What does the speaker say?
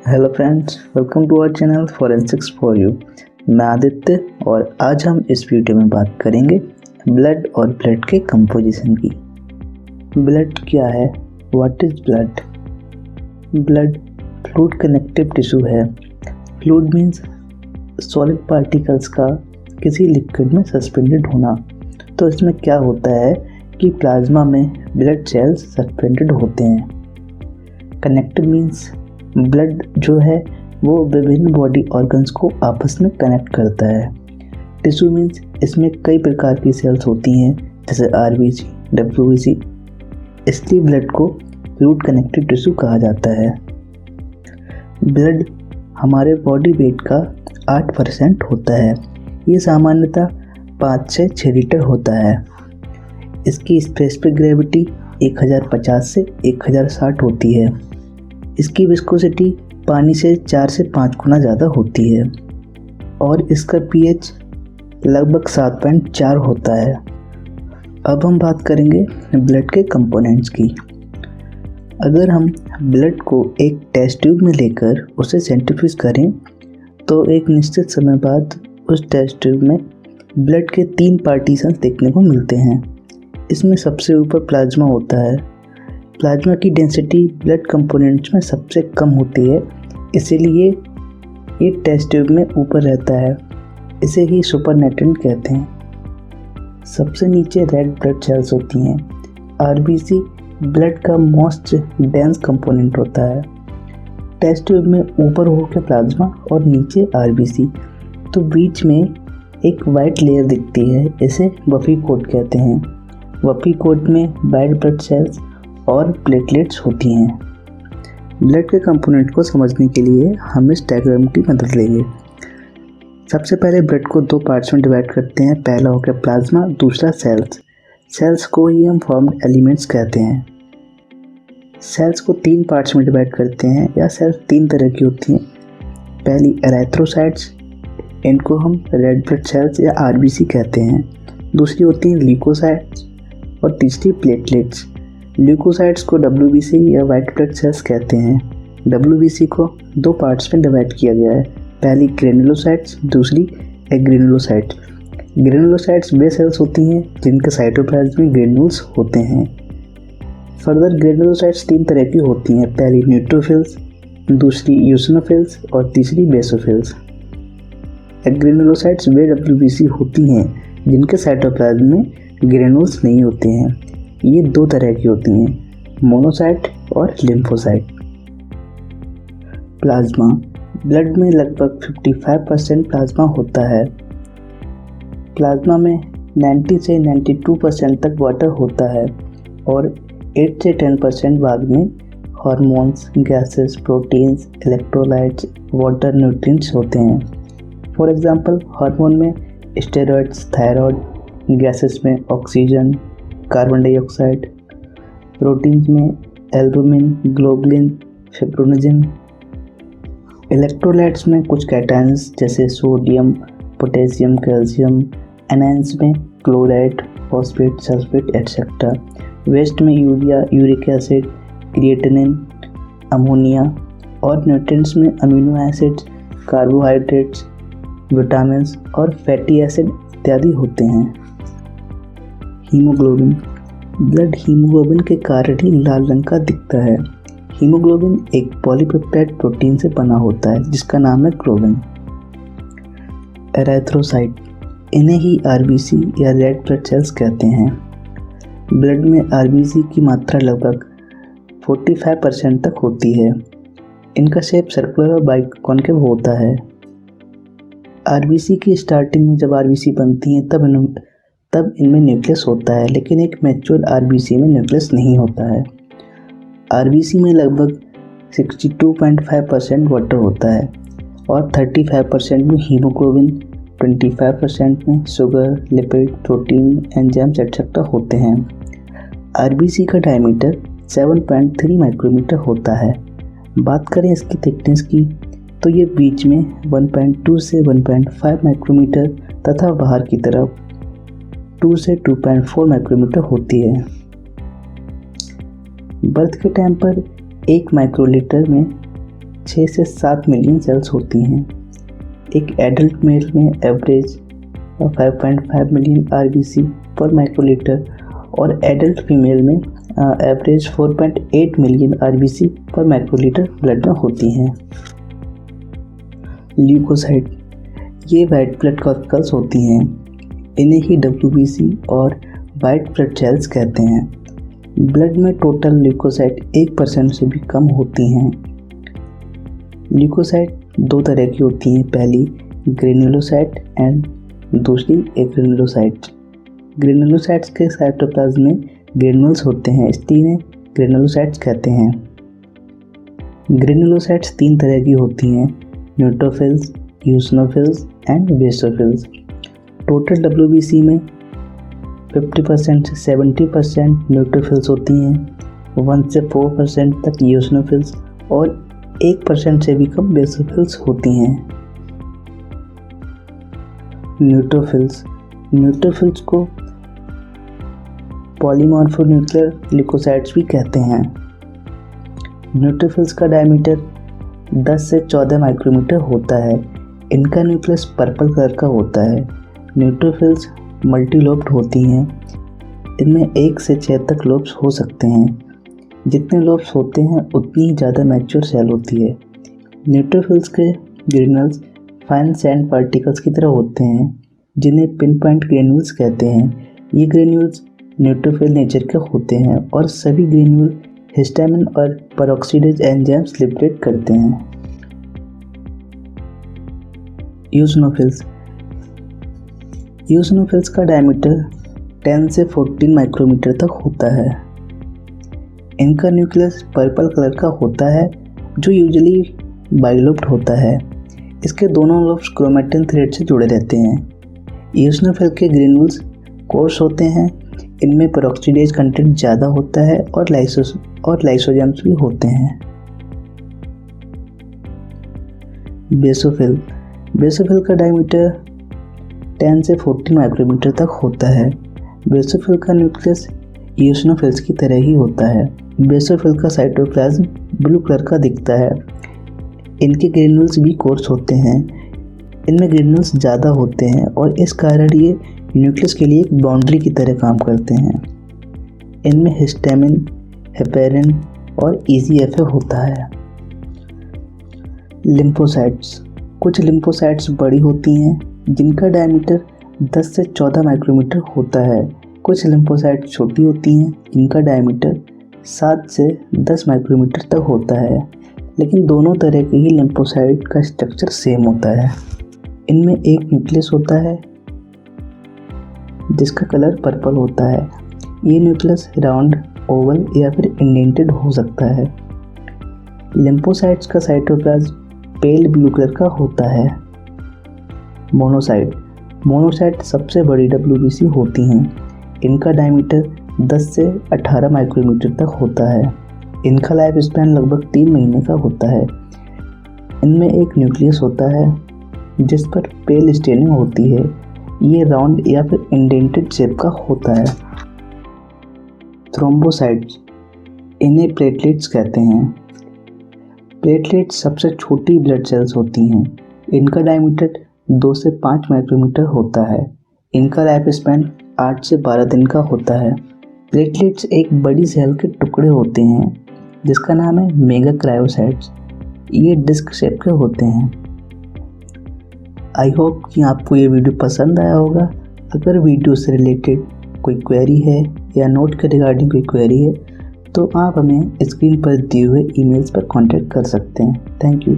Hello friends, welcome to our channel forensics for you. मैं आदित्य और आज हम इस वीडियो में बात करेंगे ब्लड और ब्लड के कंपोजिशन की। ब्लड क्या है? What is blood? Blood fluid connective tissue है। फ्लूइड मीन्स सॉलिड पार्टिकल्स का किसी लिक्विड में सस्पेंडेड होना। तो इसमें क्या होता है कि प्लाज्मा में ब्लड सेल्स सस्पेंडेड होते हैं। कनेक्टिव मीन्स ब्लड जो है वो विभिन्न बॉडी ऑर्गन्स को आपस में कनेक्ट करता है। टिश्यू मीन्स इसमें कई प्रकार की सेल्स होती हैं जैसे आरबीसी, डब्ल्यूबीसी, इसलिए ब्लड को फ्लूइड कनेक्टिव टिश्यू कहा जाता है। ब्लड हमारे बॉडी वेट का 8% होता है। ये सामान्यतः 5 से 6 लीटर होता है। इसकी स्पेसिफिक ग्रेविटी 1050 से 1060 होती है। इसकी विस्कोसिटी पानी से 4 से 5 गुना ज़्यादा होती है और इसका पीएच लगभग 7.4 होता है। अब हम बात करेंगे ब्लड के कंपोनेंट्स की। अगर हम ब्लड को एक टेस्ट ट्यूब में लेकर उसे सेंट्रीफ्यूज करें तो एक निश्चित समय बाद उस टेस्ट ट्यूब में ब्लड के 3 पार्टीशंस देखने को मिलते हैं। इसमें सबसे ऊपर प्लाज्मा होता है। प्लाज्मा की डेंसिटी ब्लड कंपोनेंट्स में सबसे कम होती है, इसीलिए ये टेस्ट ट्यूब में ऊपर रहता है। इसे ही सुपरनेटेंट कहते हैं। सबसे नीचे रेड ब्लड सेल्स होती हैं। आरबीसी ब्लड का मोस्ट डेंस कंपोनेंट होता है। टेस्ट ट्यूब में ऊपर होकर प्लाज्मा और नीचे आरबीसी, तो बीच में एक वाइट लेयर दिखती है, इसे बफी कोट कहते हैं। बफी कोट में वाइट ब्लड सेल्स और प्लेटलेट्स होती हैं। ब्लड के कंपोनेंट को समझने के लिए हम इस डायग्राम की मदद लेंगे। सबसे पहले ब्लड को 2 पार्ट्स में डिवाइड करते हैं। पहला हो गया प्लाज्मा, दूसरा सेल्स। सेल्स को ही हम फॉर्म्ड एलिमेंट्स कहते हैं। सेल्स को 3 पार्ट्स में डिवाइड करते हैं। या सेल्स 3 तरह की होती हैं। पहली एराथ्रोसाइट्स, इनको हम रेड ब्लड सेल्स या आरबीसी कहते हैं। दूसरी होती हैं ल्यूकोसाइट्स और तीसरी प्लेटलेट्स। ल्यूकोसाइट्स को डब्ल्यूबीसी या वाइट ब्लड सेल्स कहते हैं। डब्ल्यूबीसी को 2 पार्ट्स में डिवाइड किया गया है। पहली ग्रेनुलोसाइट्स, दूसरी एग्रेनुलोसाइट्स। ग्रेनुलोसाइट्स वे सेल्स होती हैं जिनके साइटोप्लाज्म में ग्रेन्यूल्स होते हैं। फर्दर ग्रेनुलोसाइट्स 3 तरह की होती हैं। पहली न्यूट्रोफिल्स, दूसरी यूसिनोफिल्स और तीसरी बेसोफिल्स। एग्रेनुलोसाइट्स वे डब्ल्यूबीसी होती हैं जिनके साइटोप्लाज्म में ग्रेन्यूल्स नहीं होते हैं। ये 2 तरह की होती हैं, मोनोसाइट और लिम्फोसाइट। प्लाज्मा ब्लड में लगभग 55% प्लाज्मा होता है। प्लाज्मा में 90 से 92% तक वाटर होता है और 8 से 10% बाद में hormones, gases, proteins, electrolytes, water, nutrients होते हैं। फॉर एग्जांपल हार्मोन में स्टेरॉइड्स, थायराइड, गैसेस में ऑक्सीजन, कार्बन डाइऑक्साइड, प्रोटीन्स में एल्बुमिन, ग्लोबुलिन, फिब्रिनोजन। इलेक्ट्रोलाइट्स में कुछ कैटायंस जैसे सोडियम, पोटेशियम, कैल्शियम। एनायंस में chloride, phosphate, sulphate etcetera. Waste में urea, uric acid, creatinine, ammonia. और न्यूट्रिएंट्स में अमीनो एसिड्स, कार्बोहाइड्रेट्स, विटामिन्स और फैटी एसिड इत्यादि होते हैं। हीमोग्लोबिन ब्लड हीमोग्लोबिन के कारण ही लाल रंग का दिखता है। हीमोग्लोबिन एक पॉलीपेप्टाइड प्रोटीन से बना होता है जिसका नाम है ग्लोबिन। एराथ्रोसाइट, इन्हें ही आरबीसी या रेड ब्लड सेल्स कहते हैं। ब्लड में आरबीसी की मात्रा लगभग 45% तक होती है। इनका शेप सर्कुलर और बाइकॉन्केव होता है। आरबीसी की स्टार्टिंग में जब आरबीसी बनती हैं तब इनमें न्यूक्लियस होता है, लेकिन एक मैच्योर आरबीसी में न्यूक्लियस नहीं होता है। आरबीसी में लगभग 62.5% वाटर होता है और 35% में हीमोग्लोबिन, 25% में sugar, lipid, protein, enzymes etcetera होते हैं। आरबीसी का डायमीटर 7.3 माइक्रोमीटर होता है। बात करें इसकी थिकनेस की तो ये बीच में 1.2 से 1.5 माइक्रोमीटर तथा बाहर की तरफ 2 से 2.4 माइक्रोमीटर होती है। बर्थ के टाइम पर 1 माइक्रोलीटर में 6 से 7 मिलियन सेल्स होती हैं। एक एडल्ट मेल में एवरेज 5.5 मिलियन RBC पर माइक्रोलीटर और एडल्ट फीमेल में एवरेज 4.8 मिलियन RBC पर माइक्रोलीटर ब्लड में होती हैं। ल्यूकोसाइट, ये वाइट ब्लड कॉर्पल्स होती हैं। इन्हें ही WBC और वाइट ब्लड सेल्स कहते हैं। ब्लड में टोटल ल्यूकोसाइट 1% से भी कम होती हैं। ल्यूकोसाइट 2 तरह की होती हैं, पहली ग्रेन्युलोसाइट एंड दूसरी एग्रेनुलोसाइट। ग्रेनुलोसाइट्स के साइटोप्लाज्म में ग्रेनुल्स होते हैं, इसलिए इन्हें ग्रेनुलोसाइट्स कहते हैं। ग्रेनुलोसाइट्स 3 तरह की होती हैं, neutrophils, eosinophils and basophils. Total WBC में 50% से 70% न्यूट्रोफिल्स होती हैं, 1 से 4% तक यूसिनोफिल्स और 1% से भी कम बेसोफिल्स होती हैं। न्यूट्रोफिल्स को पॉलीमॉर्फोन्यूक्लियर ल्यूकोसाइट्स भी कहते हैं। न्यूट्रोफिल्स का डायमीटर 10 से 14 माइक्रोमीटर होता है। इनका न्यूक्लियस पर्पल कलर का होता है। न्यूट्रोफिल्स मल्टीलोब्ड होती हैं। इनमें 1 से 6 तक लोब्स हो सकते हैं। जितने लोब्स होते हैं उतनी ही ज़्यादा मैच्योर सेल होती है। न्यूट्रोफिल्स के ग्रेन्यूल्स फाइन सैंड पार्टिकल्स की तरह होते हैं, जिन्हें पिन पॉइंट ग्रेन्यूल्स कहते हैं। ये ग्रेन्यूल्स न्यूट्रोफिल नेचर के होते हैं और सभी ग्रेन्यूल हिस्टामिन और पेरोक्सीडेज एंजाइम्स लिबरेट करते हैं। यूसिनोफिल्स का डायमीटर 10 से 14 माइक्रोमीटर तक होता है। इनका न्यूक्लियस पर्पल कलर का होता है, जो यूजुअली बाइलोब्ड होता है। इसके दोनों लोब्स क्रोमैटिन थ्रेड से जुड़े रहते हैं। यूसिनोफिल के ग्रेन्यूल्स कोर्स होते हैं। इनमें पेरोक्सीडेज कंटेंट ज़्यादा होता है और लाइसोजाइम्स भी होते हैं। बेसोफिल का डायमीटर 10 से 14 माइक्रोमीटर तक होता है। बेसोफिल का न्यूक्लियस यूसिनोफिल्स की तरह ही होता है। बेसोफिल का साइटोप्लाज्म ब्लू कलर का दिखता है। इनके ग्रेन्यूल्स भी कोर्स होते हैं। इनमें ग्रेन्यूल्स ज़्यादा होते हैं और इस कारण ये न्यूक्लियस के लिए एक बाउंड्री की तरह काम करते हैं। इनमें हिस्टामिन, हेपेरिन और EGFA होता है। लिम्फोसाइट्स, कुछ लिम्फोसाइट्स बड़ी होती हैं, जिनका डायमीटर 10 से 14 माइक्रोमीटर होता है। कुछ लिम्फोसाइट्स छोटी होती हैं, जिनका डायमीटर 7 से 10 माइक्रोमीटर तक होता है, लेकिन दोनों तरह के ही लिम्फोसाइट का स्ट्रक्चर सेम होता है। इनमें एक न्यूक्लियस होता है जिसका कलर पर्पल होता है। ये न्यूक्लियस राउंड, ओवल या फिर इंडेंटेड हो सकता है। लिम्फोसाइट्स का साइटोप्लाज्म पेल ब्लू कलर का होता है। मोनोसाइट सबसे बड़ी WBC होती हैं। इनका डायमीटर 10 से 18 माइक्रोमीटर तक होता है। इनका लाइफ स्पैन लगभग 3 महीने का होता है। इनमें एक न्यूक्लियस होता है जिस पर पेल स्टेनिंग होती है। ये राउंड या फिर इंडेंटेड शेप का होता है। थ्रोम्बोसाइट्स, इन्हें प्लेटलेट्स कहते हैं। प्लेटलेट्स सबसे छोटी ब्लड सेल्स होती हैं। इनका डायमीटर 2 से 5 माइक्रोमीटर होता है। इनका लाइफ स्पैन 8 से 12 दिन का होता है। प्लेटलेट्स एक बड़ी सेल के टुकड़े होते हैं जिसका नाम है मेगा क्रायोसाइट्स। ये डिस्क शेप के होते हैं। आई होप कि आपको ये वीडियो पसंद आया होगा। अगर वीडियो से रिलेटेड कोई क्वेरी है या नोट के रिगार्डिंग कोई क्वेरी है तो आप हमें स्क्रीन पर दिए हुए ईमेल्स पर कांटेक्ट कर सकते हैं। Thank you.